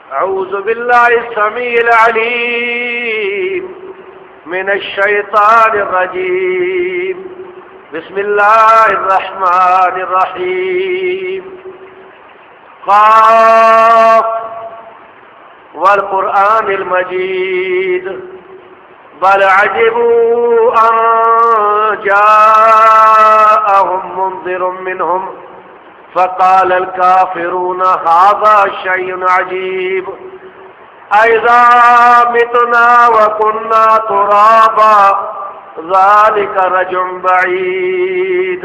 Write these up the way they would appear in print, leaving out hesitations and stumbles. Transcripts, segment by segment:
अऊज़ु बिल्लाहि समीइल अलीम मिनश शैतानिर रजीम। बिस्मिल्लाहिर रहमानिर रहीम। क़ाफ़ वल क़ुरआनिल मजीद बल अजिबू अन जाअहुम मुन्ज़िरुम मिनहुम फ़क़ालल काफ़िरून हाज़ा शैउन अजीब अइज़ा मितना व कुन्ना तुराबा ज़ालिका रजुम बईद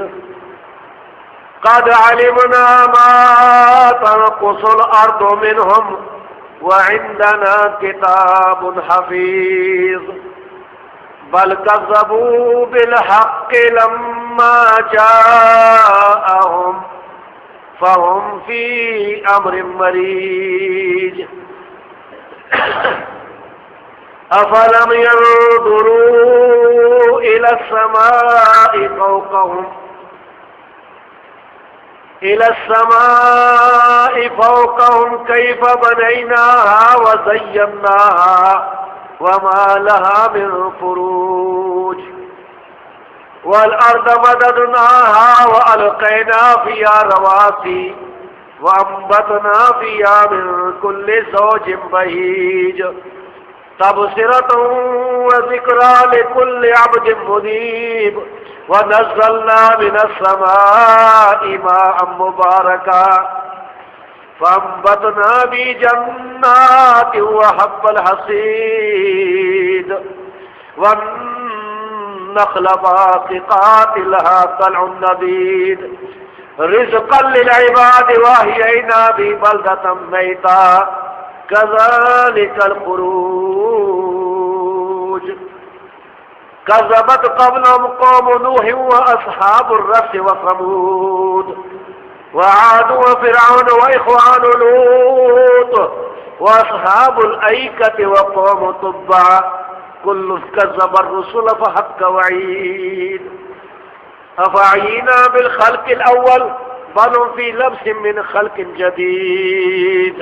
क़द अलिमना मा तनक़ुसुल अर्दु मिनहुम व इंदना किताबुन हफ़ीज़ बल कज़्ज़बू बिल हक़्क़ि लम्मा जाअहुम फ़हुम फ़ी अम्रिन मरीज अफ़लम यंज़ुरू इला समाई फ़ौक़हुम कैफ़ बनैनाहा व ज़य्यन्नाहा व मा लहा मिन फ़ुरूज वल अर्द मददनाहा व अलक़ैना फ़ीहा रवासी व अंबतना फ़ीहा मिन कुल्लि ज़ौजिन बहीज तबसिरतन व ज़िक्रा लिकुल्लि अब्दिन मुनीब व नज़्ज़लना मिनस समाई माअन मुबारका फ़अंबतना बि जन्नातिन व हब्बल हसीद वन्नख़्ल बासिक़ातिन लहा तलउन नदीद रिज़्क़न लिल-इबाद व अहयैना बिहि बलदतन मैता कज़ालिकल ख़ुरूज कज़्ज़बत क़ब्लहुम क़ौमु नूह व अस्हाबुर रस्स व समूद व आद व फ़िरऔन व इख़वानु लूत व अस्हाबुल ऐकति व क़ौमु तुब्बा कुल्लुन कज़्ज़बर रुसुल फ़हक़्क़ वईद अफ़अयीना बिल ख़ल्क़िल अव्वल बल हुम फ़ी लब्सिन मिन ख़ल्क़िन जदीद।